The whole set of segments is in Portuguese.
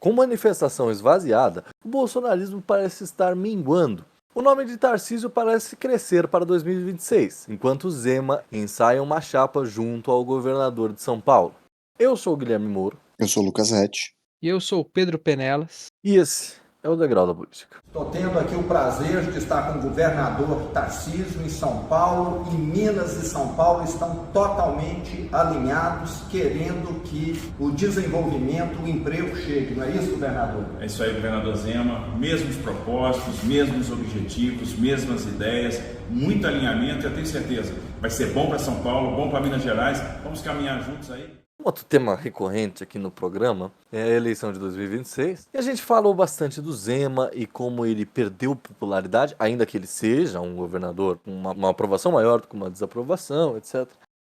Com manifestação esvaziada, o bolsonarismo parece estar minguando. O nome de Tarcísio parece crescer para 2026, enquanto Zema ensaia uma chapa junto ao governador de São Paulo. Eu sou o Guilherme Moro. Eu sou o Lucas Rett. E eu sou o Pedro Penelas. E esse é o Degrau da Política. Estou tendo aqui o prazer de estar com o governador Tarcísio em São Paulo, e Minas e São Paulo estão totalmente alinhados, querendo que o desenvolvimento, o emprego chegue. Não é isso, governador? É isso aí, governador Zema. Mesmos propósitos, mesmos objetivos, mesmas ideias, muito alinhamento, eu tenho certeza. Vai ser bom para São Paulo, bom para Minas Gerais. Vamos caminhar juntos aí. Um outro tema recorrente aqui no programa é a eleição de 2026. E a gente falou bastante do Zema e como ele perdeu popularidade, ainda que ele seja um governador com uma aprovação maior do que uma desaprovação, etc.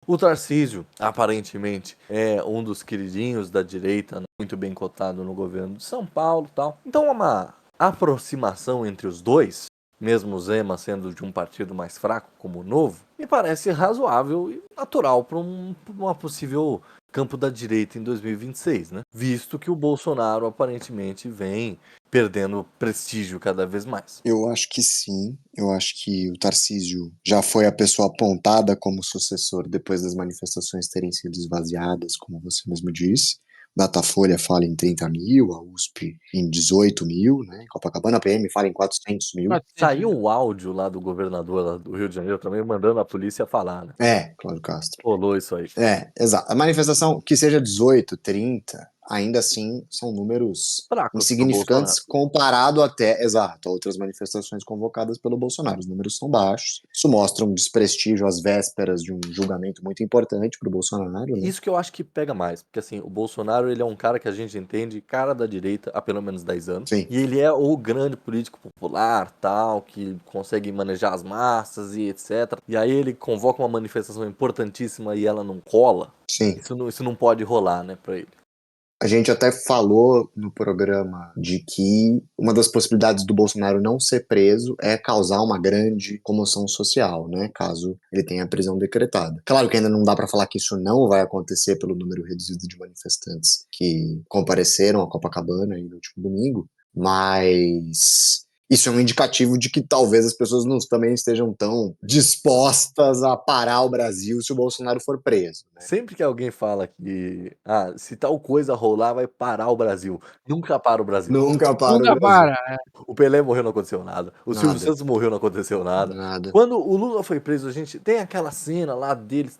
O Tarcísio, aparentemente, é um dos queridinhos da direita, muito bem cotado no governo de São Paulo e tal. Então, uma aproximação entre os dois, mesmo o Zema sendo de um partido mais fraco como o Novo, me parece razoável e natural para uma possível campo da direita em 2026, né? Visto que o Bolsonaro aparentemente vem perdendo prestígio cada vez mais. Eu acho que sim. Eu acho que o Tarcísio já foi a pessoa apontada como sucessor depois das manifestações terem sido esvaziadas, como você mesmo disse. Datafolha fala em 30 mil, a USP em 18 mil, né? Copacabana PM fala em 400 mil. Saiu o áudio lá do governador lá do Rio de Janeiro também mandando a polícia falar, né? Cláudio Castro. Rolou isso aí. Exato. A manifestação, que seja 18, 30, ainda assim são números Fracos insignificantes comparado até, exato, a outras manifestações convocadas pelo Bolsonaro. Os números são baixos. Isso mostra um desprestígio às vésperas de um julgamento muito importante para o Bolsonaro, né? Isso que eu acho que pega mais, porque assim, o Bolsonaro ele é um cara que a gente entende, cara da direita há pelo menos 10 anos. Sim. E ele é o grande político popular, tal, que consegue manejar as massas e etc. E aí ele convoca uma manifestação importantíssima e ela não cola. Sim. Isso não pode rolar, né, pra ele. A gente até falou no programa de que uma das possibilidades do Bolsonaro não ser preso é causar uma grande comoção social, né, caso ele tenha a prisão decretada. Claro que ainda não dá para falar que isso não vai acontecer pelo número reduzido de manifestantes que compareceram a Copacabana aí no último domingo, mas isso é um indicativo de que talvez as pessoas não também estejam tão dispostas a parar o Brasil se o Bolsonaro for preso, né? Sempre que alguém fala que se tal coisa rolar, vai parar o Brasil. Nunca para o Brasil. Nunca para Nunca o Brasil. para. O Pelé morreu, não aconteceu nada. O Silvio Nada. Santos morreu, não aconteceu nada. Nada. Quando o Lula foi preso, a gente tem aquela cena lá dele,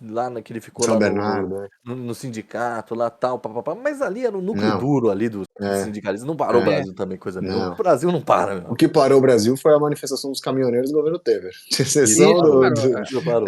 que ele ficou São lá Bernardo, no sindicato, lá tal, papapá. Mas ali era o núcleo Não. duro ali dos sindicalistas. Não parou o Brasil também, coisa nenhuma. Não. O Brasil não para, meu. O que parou o Brasil foi a manifestação dos caminhoneiros do governo Temer. Exceção Isso parou.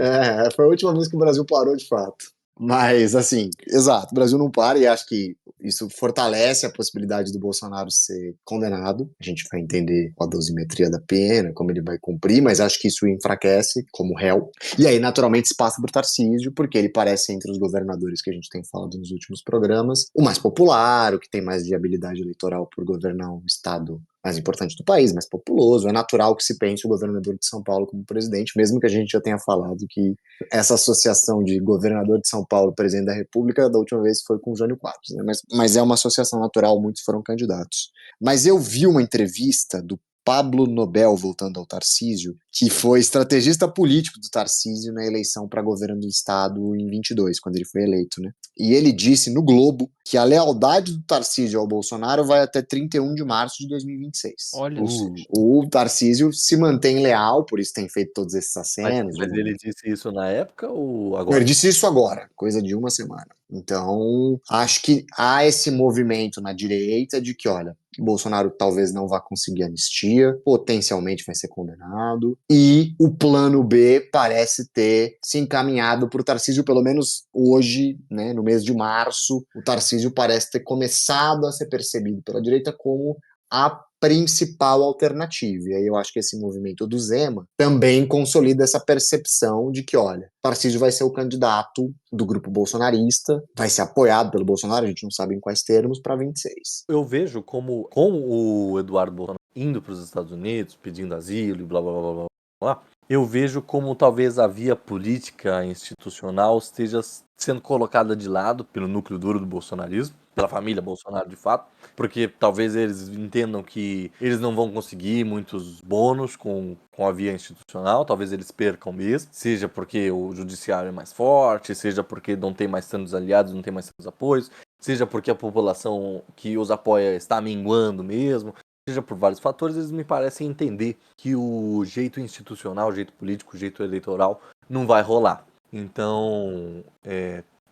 foi a última vez que o Brasil parou de fato. Mas, assim, exato, o Brasil não para e acho que isso fortalece a possibilidade do Bolsonaro ser condenado. A gente vai entender a dosimetria da pena, como ele vai cumprir, mas acho que isso enfraquece como réu. E aí, naturalmente, se passa por Tarcísio, porque ele parece, entre os governadores que a gente tem falado nos últimos programas, o mais popular, o que tem mais viabilidade eleitoral por governar um estado mais importante do país, mais populoso. É natural que se pense o governador de São Paulo como presidente, mesmo que a gente já tenha falado que essa associação de governador de São Paulo, presidente da República, da última vez foi com o Jânio Quadros, né? Mas é uma associação natural, muitos foram candidatos. Mas eu vi uma entrevista do Pablo Nobel, voltando ao Tarcísio, que foi estrategista político do Tarcísio na eleição para governo do estado em 22, quando ele foi eleito, né? E ele disse no Globo que a lealdade do Tarcísio ao Bolsonaro vai até 31 de março de 2026. Olha, o Tarcísio se mantém leal, por isso tem feito todos esses acenos. Mas ele disse isso na época ou agora? Ele disse isso agora, coisa de uma semana. Então, acho que há esse movimento na direita de que, olha, Bolsonaro talvez não vá conseguir anistia, potencialmente vai ser condenado, e o plano B parece ter se encaminhado para o Tarcísio, pelo menos hoje, né, no mês de março, o Tarcísio parece ter começado a ser percebido pela direita como a principal alternativa. E aí eu acho que esse movimento do Zema também consolida essa percepção de que, olha, Tarcísio vai ser o candidato do grupo bolsonarista, vai ser apoiado pelo Bolsonaro, a gente não sabe em quais termos, para 26. Eu vejo como com o Eduardo Bolsonaro indo para os Estados Unidos, pedindo asilo e blá blá blá blá blá, eu vejo como talvez a via política institucional esteja sendo colocada de lado pelo núcleo duro do bolsonarismo. pela família Bolsonaro de fato, porque talvez eles entendam que eles não vão conseguir muitos bônus com a via institucional, talvez eles percam mesmo, seja porque o judiciário é mais forte, seja porque não tem mais tantos aliados, não tem mais tantos apoios, seja porque a população que os apoia está minguando mesmo, seja por vários fatores, eles me parecem entender que o jeito institucional, o jeito político, o jeito eleitoral não vai rolar. Então,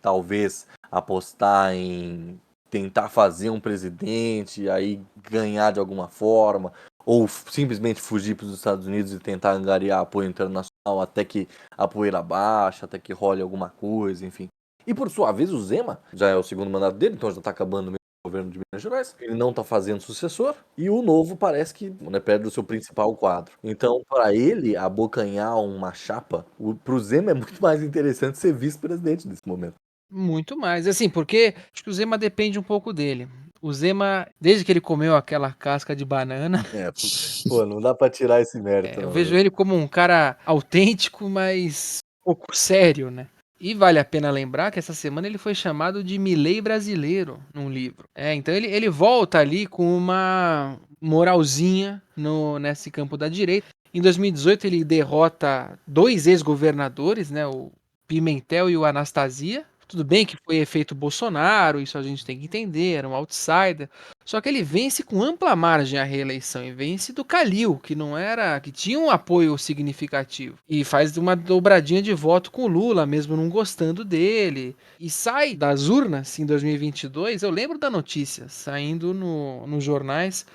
talvez apostar em tentar fazer um presidente, aí ganhar de alguma forma, ou simplesmente fugir para os Estados Unidos e tentar angariar apoio internacional até que a poeira baixe, até que role alguma coisa, enfim. E por sua vez, o Zema já é o segundo mandato dele, então já está acabando mesmo o governo de Minas Gerais. Ele não está fazendo sucessor e o novo parece que, né, perde o seu principal quadro. Então, para ele, abocanhar uma chapa, para o Zema é muito mais interessante ser vice-presidente nesse momento. Muito mais. Assim, porque acho que o Zema depende um pouco dele. O Zema, desde que ele comeu aquela casca de banana, Pô, não dá pra tirar esse mérito, eu não, vejo viu? ele como um cara autêntico, mas pouco sério, né? E vale a pena lembrar que essa semana ele foi chamado de Milei brasileiro num livro. Então ele volta ali com uma moralzinha nesse campo da direita. Em 2018 ele derrota 2 ex-governadores, né? O Pimentel e o Anastasia. Tudo bem que foi efeito Bolsonaro, isso a gente tem que entender, era um outsider. Só que ele vence com ampla margem a reeleição e vence do Calil, que não era, que tinha um apoio significativo. E faz uma dobradinha de voto com o Lula, mesmo não gostando dele. E sai das urnas em 2022, eu lembro da notícia, saindo nos jornais.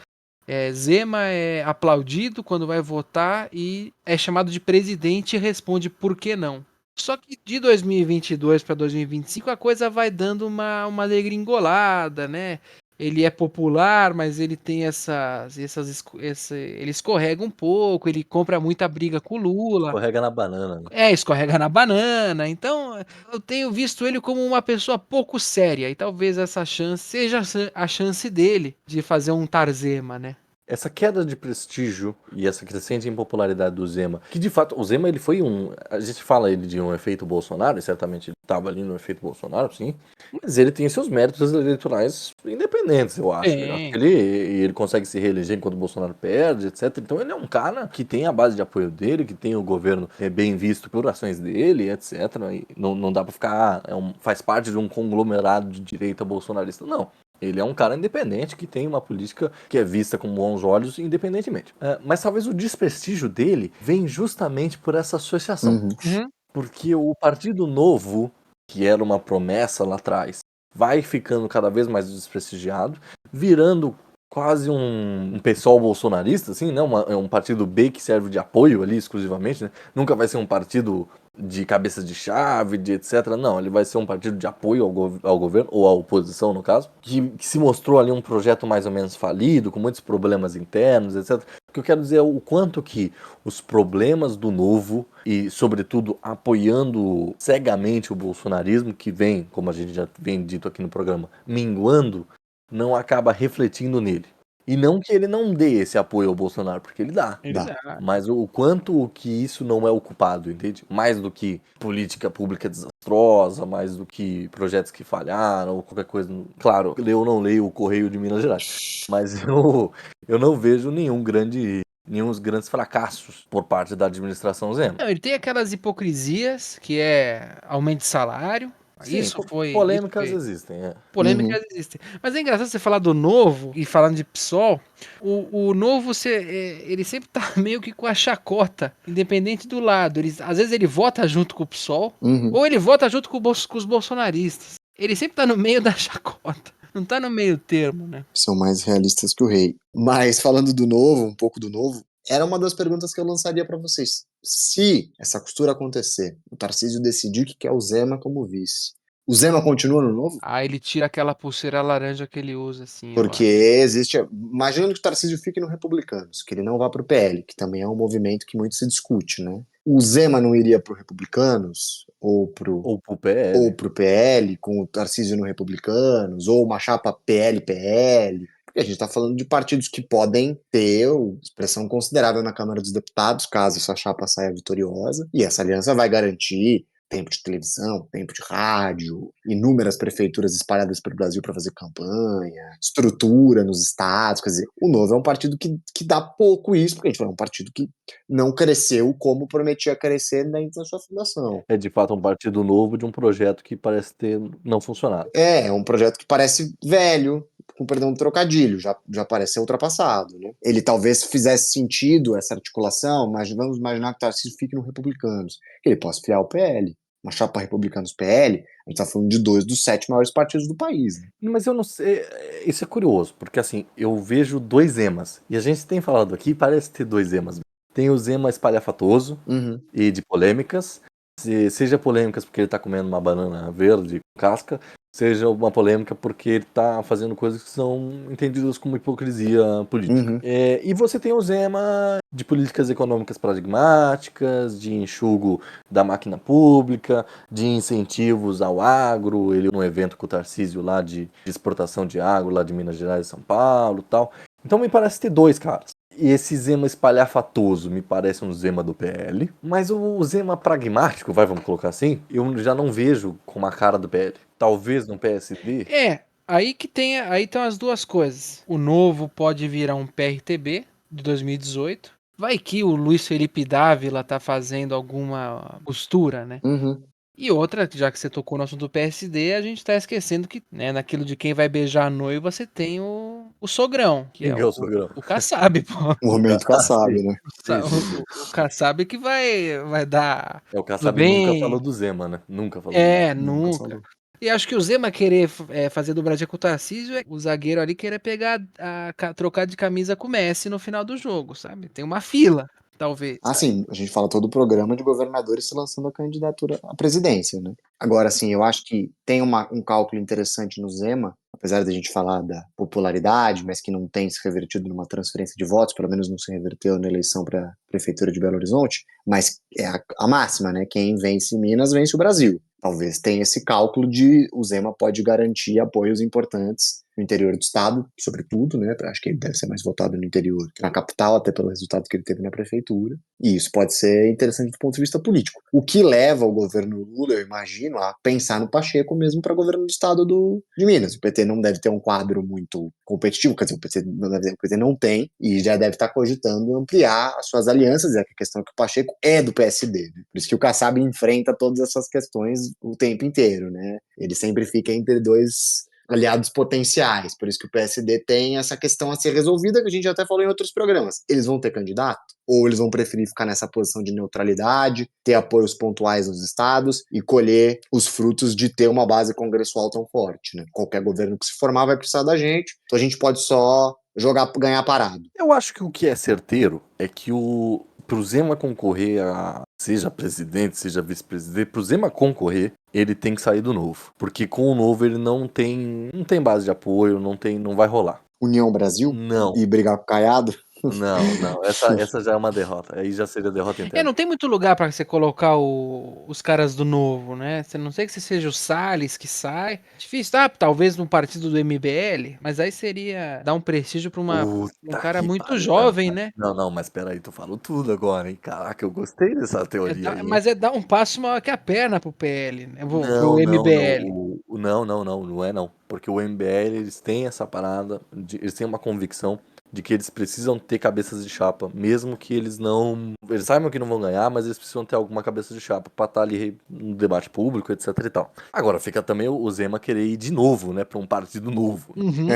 Zema é aplaudido quando vai votar e é chamado de presidente e responde por que não. Só que de 2022 para 2025 a coisa vai dando uma degringolada, né? Ele é popular, mas ele tem ele escorrega um pouco, ele compra muita briga com o Lula. Escorrega na banana, né? Escorrega na banana. Então, eu tenho visto ele como uma pessoa pouco séria. E talvez essa chance seja a chance dele de fazer um Tarzema, né? Essa queda de prestígio e essa crescente impopularidade do Zema, que de fato, o Zema ele foi a gente fala ele de um efeito Bolsonaro, e certamente ele estava ali no efeito Bolsonaro, sim, mas ele tem seus méritos eleitorais independentes, eu acho. Eu acho que ele consegue se reeleger enquanto o Bolsonaro perde, etc. Então ele é um cara que tem a base de apoio dele, que tem o governo bem visto por ações dele, etc. E não dá pra ficar, faz parte de um conglomerado de direita bolsonarista, não. Ele é um cara independente que tem uma política que é vista com bons olhos independentemente. Mas talvez o desprestígio dele vem justamente por essa associação. Uhum. Porque o Partido Novo, que era uma promessa lá atrás, vai ficando cada vez mais desprestigiado, virando quase um pessoal bolsonarista, assim, né? É um partido B que serve de apoio ali exclusivamente, né? Nunca vai ser um partido de cabeça de chave, de etc. Não, ele vai ser um partido de apoio ao governo, ou à oposição, no caso, que se mostrou ali um projeto mais ou menos falido, com muitos problemas internos, etc. O que eu quero dizer é o quanto que os problemas do Novo, e sobretudo apoiando cegamente o bolsonarismo, que vem, como a gente já vem dito aqui no programa, minguando, não acaba refletindo nele. E não que ele não dê esse apoio ao Bolsonaro, porque ele dá. Ele dá. Mas o quanto que isso não é ocupado, entende? Mais do que política pública desastrosa, mais do que projetos que falharam, ou qualquer coisa. Claro, eu não leio o Correio de Minas Gerais, mas eu não vejo nenhum grandes fracassos por parte da administração Zema. Não, ele tem aquelas hipocrisias, que é aumento de salário. Sim, Isso foi. polêmicas existem, Polêmicas existem. Mas é engraçado você falar do Novo e falando de PSOL. O Novo, ele sempre tá meio que com a chacota, independente do lado. Às vezes ele vota junto com o PSOL, ou ele vota junto com os bolsonaristas. Ele sempre tá no meio da chacota. Não tá no meio termo, né? São mais realistas que o rei. Mas falando do Novo, um pouco do Novo, era uma das perguntas que eu lançaria para vocês. Se essa costura acontecer, o Tarcísio decidir que quer o Zema como vice, o Zema continua no Novo? Ele tira aquela pulseira laranja que ele usa, assim. Porque existe. Imaginando que o Tarcísio fique no Republicanos, que ele não vá para o PL, que também é um movimento que muito se discute, né? O Zema não iria para o Republicanos, ou pro PL, com o Tarcísio no Republicanos, ou uma chapa PL-PL. Porque a gente está falando de partidos que podem ter expressão considerável na Câmara dos Deputados, caso essa chapa saia vitoriosa, e essa aliança vai garantir tempo de televisão, tempo de rádio, inúmeras prefeituras espalhadas pelo Brasil para fazer campanha, estrutura nos estados. Quer dizer, o Novo é um partido que dá pouco isso, porque a gente fala, é um partido que não cresceu como prometia crescer dentro da sua fundação. É de fato um partido novo de um projeto que parece ter não funcionado. É um projeto que parece velho, com perdão do trocadilho, já parece ser ultrapassado, né? Ele talvez fizesse sentido essa articulação, mas vamos imaginar que o Tarcísio fique no Republicanos, que ele possa criar o PL, uma chapa Republicanos-PL, a gente tá falando de 2 dos 7 maiores partidos do país, né? Mas eu não sei, isso é curioso, porque assim, eu vejo 2 Zemas, e a gente tem falado aqui, parece ter 2 Zemas. Tem o Zema espalhafatoso Uhum. e de polêmicas, seja polêmicas porque ele tá comendo uma banana verde com casca, seja uma polêmica porque ele tá fazendo coisas que são entendidas como hipocrisia política. Uhum. E você tem o Zema de políticas econômicas paradigmáticas, de enxugo da máquina pública, de incentivos ao agro, ele num evento com o Tarcísio lá de exportação de agro lá de Minas Gerais e São Paulo e tal. Então me parece ter 2 caras. E esse Zema espalhafatoso me parece um Zema do PL, mas o Zema pragmático, vamos colocar assim, eu já não vejo com a cara do PL. Talvez no PSD. Aí tem as duas coisas. O Novo pode virar um PRTB de 2018. Vai que o Luiz Felipe Dávila tá fazendo alguma postura, né? Uhum. E outra, já que você tocou no assunto do PSD, a gente tá esquecendo que, né, naquilo de quem vai beijar a noiva, você tem o sogrão, que é Quem é o Sogrão? o Kassab, pô. O momento Kassab, né? O Kassab que vai dar O tudo Kassab nunca bem. falou do Zema, né? Nunca falou do Zema. Nunca Nunca. falou. E acho que o Zema querer fazer dobradinha com o Tarcísio, o zagueiro ali querer pegar, trocar de camisa com o Messi no final do jogo, sabe? Tem uma fila, talvez. Assim, a gente fala todo o programa de governadores se lançando a candidatura à presidência, né? Agora, assim, eu acho que tem um cálculo interessante no Zema, apesar da gente falar da popularidade, mas que não tem se revertido numa transferência de votos, pelo menos não se reverteu na eleição para a prefeitura de Belo Horizonte, mas é a máxima, né? Quem vence Minas, vence o Brasil. Talvez tenha esse cálculo de o Zema pode garantir apoios importantes no interior do estado, sobretudo, né? Acho que ele deve ser mais votado no interior que na capital, até pelo resultado que ele teve na prefeitura. E isso pode ser interessante do ponto de vista político. O que leva o governo Lula, eu imagino, a pensar no Pacheco mesmo para governo do estado de Minas. O PT não deve ter um quadro muito competitivo, quer dizer, o PT não tem, e já deve estar cogitando ampliar as suas alianças, e a questão é que o Pacheco é do PSD, né? Por isso que o Kassab enfrenta todas essas questões o tempo inteiro, né? Ele sempre fica entre 2 aliados potenciais, por isso que o PSD tem essa questão a ser resolvida, que a gente até falou em outros programas. Eles vão ter candidato? Ou eles vão preferir ficar nessa posição de neutralidade, ter apoios pontuais nos estados e colher os frutos de ter uma base congressual tão forte, né? Qualquer governo que se formar vai precisar da gente, então a gente pode só ganhar parado. Eu acho que o que é certeiro é que pro Zema concorrer a seja presidente, seja vice-presidente, pro Zema concorrer, ele tem que sair do Novo. Porque com o Novo ele não tem base de apoio, não vai rolar. União Brasil? Não. E brigar com o Caiado? Não. Essa já é uma derrota. Aí já seria derrota interna. Não tem muito lugar pra você colocar os caras do Novo, né? Você não sei que seja o Salles que sai. Difícil, tá? Talvez no partido do MBL, mas aí seria dar um prestígio pra um Puta cara que muito pariu. jovem, né? Não, mas peraí, tu falou tudo agora, hein? Caraca, eu gostei dessa teoria aí. Mas é dar um passo maior que a perna pro PL, né? Pro Não. MBL. Não é não. Porque o MBL, eles têm essa parada, eles têm uma convicção de que eles precisam ter cabeças de chapa, mesmo que eles não... Eles saibam que não vão ganhar, mas eles precisam ter alguma cabeça de chapa pra estar ali no debate público, etc e tal. Agora, fica também o Zema querer ir de novo, né, pra um partido novo. Uhum.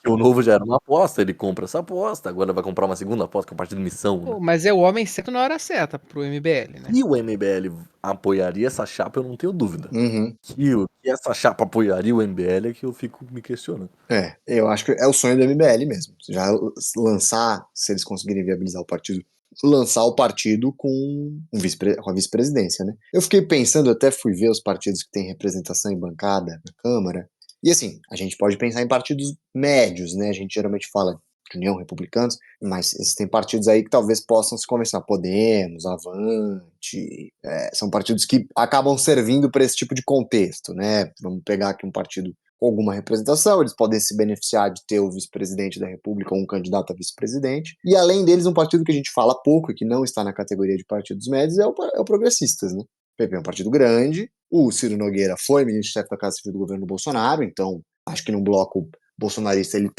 O Novo já era uma aposta, ele compra essa aposta, agora vai comprar uma segunda aposta, que é o partido Missão, né? Mas é o homem certo na hora certa pro MBL, né? E o MBL apoiaria essa chapa, eu não tenho dúvida. Uhum. Que essa chapa apoiaria o MBL é que eu fico me questionando. Eu acho que é o sonho do MBL mesmo. Já lançar, se eles conseguirem viabilizar o partido, lançar o partido com a vice-presidência, né? Eu fiquei pensando, até fui ver os partidos que têm representação em bancada na Câmara, e assim, a gente pode pensar em partidos médios, né? A gente geralmente fala de União, Republicanos, mas existem partidos aí que talvez possam se conversar. Podemos, Avante, são partidos que acabam servindo para esse tipo de contexto, né? Vamos pegar aqui um partido com alguma representação, eles podem se beneficiar de ter o vice-presidente da República ou um candidato a vice-presidente. E além deles, um partido que a gente fala pouco e que não está na categoria de partidos médios é o Progressistas, né? PP é um partido grande, o Ciro Nogueira foi ministro-chefe da Casa Civil do governo Bolsonaro, então acho que num bloco bolsonarista ele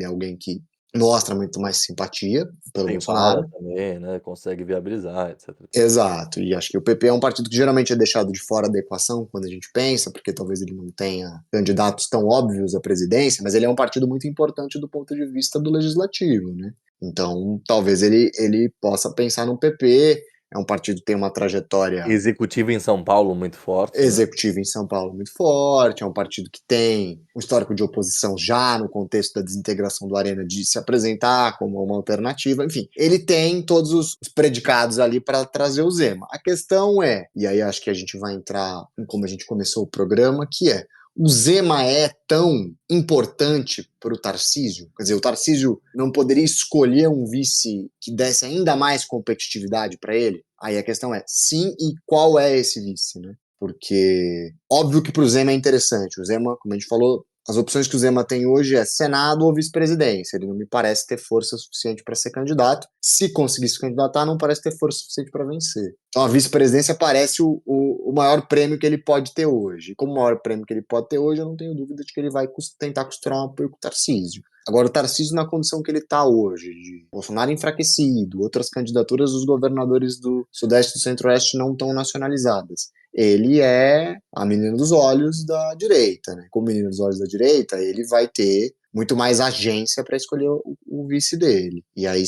é alguém que mostra muito mais simpatia pelo Tem fala Bolsonaro. também, né? Consegue viabilizar, etc. Exato, e acho que o PP é um partido que geralmente é deixado de fora da equação quando a gente pensa, porque talvez ele não tenha candidatos tão óbvios à presidência, mas ele é um partido muito importante do ponto de vista do legislativo, né? Então, talvez ele possa pensar no PP, é um partido que tem uma trajetória Executivo em São Paulo muito forte, né? executivo em São Paulo muito forte, é um partido que tem um histórico de oposição já no contexto da desintegração do Arena, de se apresentar como uma alternativa, enfim, ele tem todos os predicados ali para trazer o Zema. A questão é, e aí acho que a gente vai entrar em como a gente começou o programa, que é, o Zema é tão importante para o Tarcísio? Quer dizer, o Tarcísio não poderia escolher um vice que desse ainda mais competitividade para ele? Aí a questão é, sim, e qual é esse vice, né? Porque, óbvio que para o Zema é interessante. O Zema, como a gente falou, as opções que o Zema tem hoje é Senado ou vice-presidência. Ele não me parece ter força suficiente para ser candidato. Se conseguir se candidatar, não parece ter força suficiente para vencer. Então a vice-presidência parece o maior prêmio que ele pode ter hoje. E como o maior prêmio que ele pode ter hoje, eu não tenho dúvida de que ele vai tentar costurar um apoio com o Tarcísio. Agora, o Tarcísio, na condição que ele está hoje, de Bolsonaro enfraquecido, outras candidaturas dos governadores do Sudeste e do Centro-Oeste não estão nacionalizadas. Ele é a menina dos olhos da direita, né? Como menino dos olhos da direita, ele vai ter muito mais agência para escolher o vice dele. E aí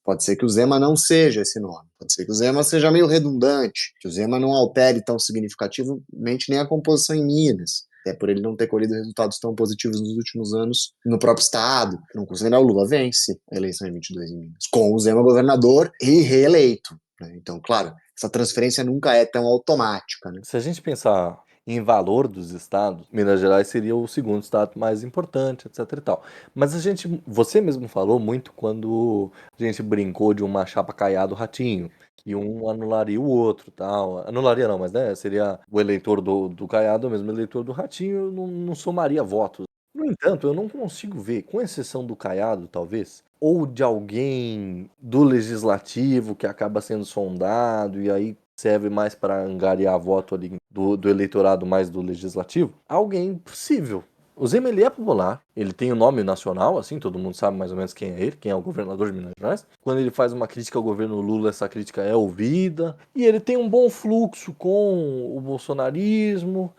pode ser que o Zema não seja esse nome. Pode ser que o Zema seja meio redundante, que o Zema não altere tão significativamente nem a composição em Minas. Até por ele não ter colhido resultados tão positivos nos últimos anos no próprio estado. Não considerar o Lula vence a eleição em 22 em Minas, com o Zema governador e reeleito. Né? Então, claro, essa transferência nunca é tão automática. Né? Se a gente pensar em valor dos estados, Minas Gerais seria o segundo estado mais importante, etc e tal. Mas você mesmo falou muito quando a gente brincou de uma chapa Caiado-Ratinho, que um anularia o outro, tal. Anularia não, mas né, seria o eleitor do Caiado, o mesmo eleitor do Ratinho, não somaria votos. No entanto, eu não consigo ver, com exceção do Caiado, talvez, ou de alguém do legislativo que acaba sendo sondado e aí serve mais para angariar voto ali do eleitorado mais do legislativo, alguém possível. O Zema, ele é popular, ele tem o nome nacional, assim, todo mundo sabe mais ou menos quem é ele, quem é o governador de Minas Gerais. Quando ele faz uma crítica ao governo Lula, essa crítica é ouvida, e ele tem um bom fluxo com o bolsonarismo,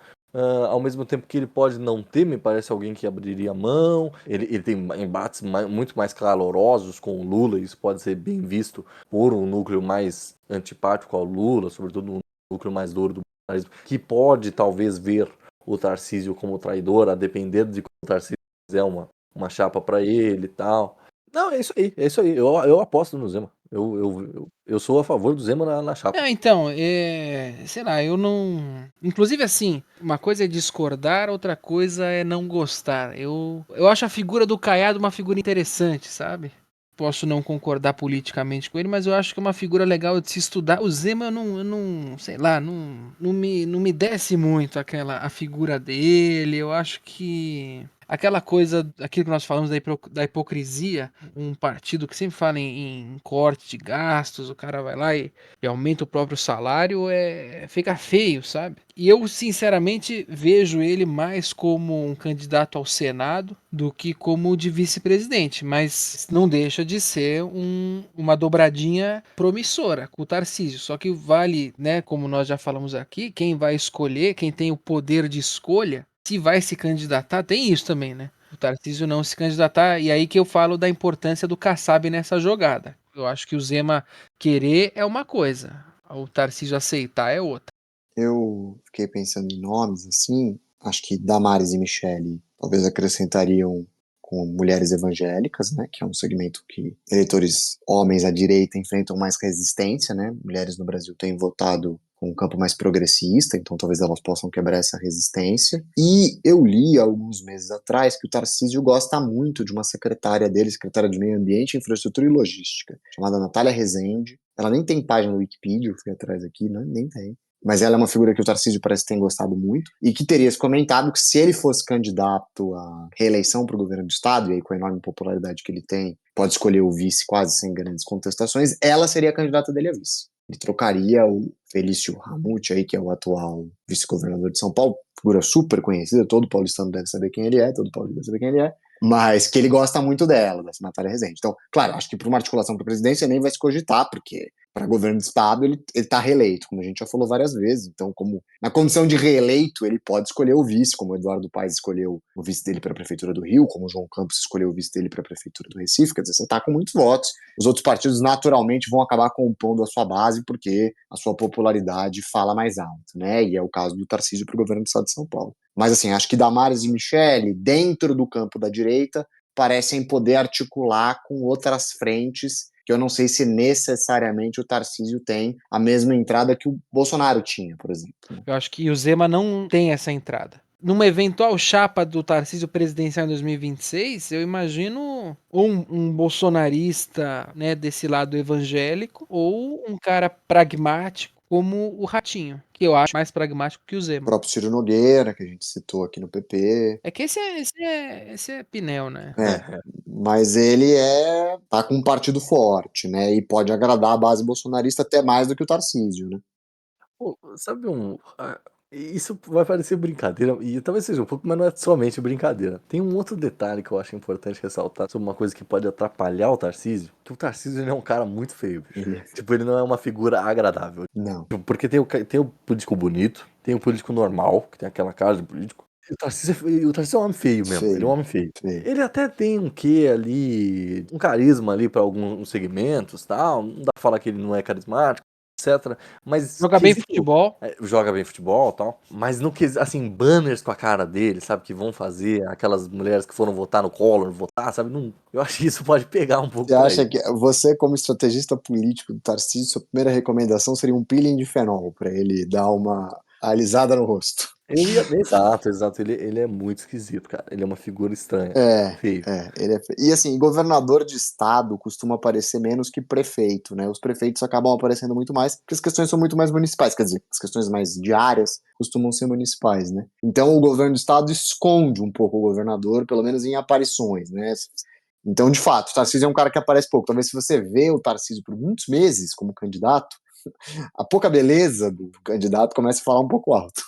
ao mesmo tempo que ele pode não ter, me parece alguém que abriria mão. Ele tem embates muito mais calorosos com o Lula, isso pode ser bem visto por um núcleo mais antipático ao Lula, sobretudo um núcleo mais duro do bolsonarismo, que pode talvez ver o Tarcísio como traidor, a depender de como o Tarcísio fizer uma chapa para ele e tal. Não, é isso aí, é isso aí. Eu aposto no Zema. Eu sou a favor do Zema na chapa. Então, sei lá, eu não. Inclusive, assim, uma coisa é discordar, outra coisa é não gostar. Eu acho a figura do Caiado uma figura interessante, sabe? Posso não concordar politicamente com ele, mas eu acho que é uma figura legal de se estudar. O Zema, eu não sei lá, não me desce muito a figura dele. Eu acho que aquela coisa, aquilo que nós falamos da hipocrisia, um partido que sempre fala em corte de gastos, o cara vai lá e aumenta o próprio salário, fica feio, sabe? E eu, sinceramente, vejo ele mais como um candidato ao Senado do que como de vice-presidente, mas não deixa de ser uma dobradinha promissora com o Tarcísio. Só que vale, né, como nós já falamos aqui, quem vai escolher, quem tem o poder de escolha, se vai se candidatar, tem isso também, né? O Tarcísio não se candidatar, e aí que eu falo da importância do Kassab nessa jogada. Eu acho que o Zema querer é uma coisa, o Tarcísio aceitar é outra. Eu fiquei pensando em nomes, assim, acho que Damares e Michele talvez acrescentariam com mulheres evangélicas, né, que é um segmento que eleitores homens à direita enfrentam mais resistência, né, mulheres no Brasil têm votado com um campo mais progressista, então talvez elas possam quebrar essa resistência. E eu li alguns meses atrás que o Tarcísio gosta muito de uma secretária dele, secretária de Meio Ambiente, Infraestrutura e Logística, chamada Natália Rezende. Ela nem tem página no Wikipedia, eu fui atrás aqui, né, nem tem. Mas ela é uma figura que o Tarcísio parece ter gostado muito e que teria se comentado que se ele fosse candidato à reeleição para o governo do estado, e aí com a enorme popularidade que ele tem, pode escolher o vice quase sem grandes contestações, ela seria a candidata dele a vice. Ele trocaria o Felício Ramute aí, que é o atual vice-governador de São Paulo, figura super conhecida, todo paulistano deve saber quem ele é, todo paulista deve saber quem ele é, mas que ele gosta muito dela, dessa Natália Rezende. Então, claro, acho que para uma articulação para a presidência nem vai se cogitar, porque para governo de estado ele está reeleito, como a gente já falou várias vezes. Então, como na condição de reeleito, ele pode escolher o vice, como o Eduardo Paes escolheu o vice dele para a prefeitura do Rio, como o João Campos escolheu o vice dele para a prefeitura do Recife. Quer dizer, você está com muitos votos. Os outros partidos naturalmente vão acabar compondo a sua base, porque a sua popularidade fala mais alto, né? E é o caso do Tarcísio para o governo do estado de São Paulo. Mas assim, acho que Damares e Michele, dentro do campo da direita, parecem poder articular com outras frentes, que eu não sei se necessariamente o Tarcísio tem a mesma entrada que o Bolsonaro tinha, por exemplo. Eu acho que o Zema não tem essa entrada. Numa eventual chapa do Tarcísio presidencial em 2026, eu imagino ou um bolsonarista, né, desse lado evangélico, ou um cara pragmático como o Ratinho, que eu acho mais pragmático que o O Zema. próprio Ciro Nogueira, que a gente citou aqui no PP. É que esse é Pinel, né? Mas ele tá com um partido forte, né? E pode agradar a base bolsonarista até mais do que o Tarcísio, né? Pô, sabe isso vai parecer brincadeira, e talvez seja um pouco, mas não é somente brincadeira. Tem um outro detalhe que eu acho importante ressaltar sobre uma coisa que pode atrapalhar o Tarcísio, que o Tarcísio ele é um cara muito feio, bicho. Ele Tipo, ele não é uma figura agradável. não. Porque tem o político bonito, tem o político normal, que tem aquela cara de político. E o Tarcísio é um homem feio mesmo, ele é um Feio, homem feio. feio. Ele até tem um quê ali, um carisma ali pra alguns segmentos, tal. Não dá pra falar que ele não é carismático, etc. Mas Joga bem futebol. joga bem futebol e tal. Mas no que, assim, banners com a cara dele, sabe? Que vão fazer aquelas mulheres que foram votar no Collor, votar, sabe? Não, eu acho que isso pode pegar um pouco Você pra acha ele. que você, como estrategista político do Tarcísio, sua primeira recomendação seria um peeling de fenol para ele dar uma alisada no rosto? Exato. Ele é muito esquisito, cara. Ele é uma figura estranha. Feio. Ele é feio. E assim, governador de estado costuma aparecer menos que prefeito, né? Os prefeitos acabam aparecendo muito mais, porque as questões são muito mais municipais, quer dizer, as questões mais diárias costumam ser municipais, né? Então o governo do estado esconde um pouco o governador, pelo menos em aparições, né? Então, de fato, o Tarcísio é um cara que aparece pouco. Talvez se você vê o Tarcísio por muitos meses como candidato, a pouca beleza do candidato começa a falar um pouco alto.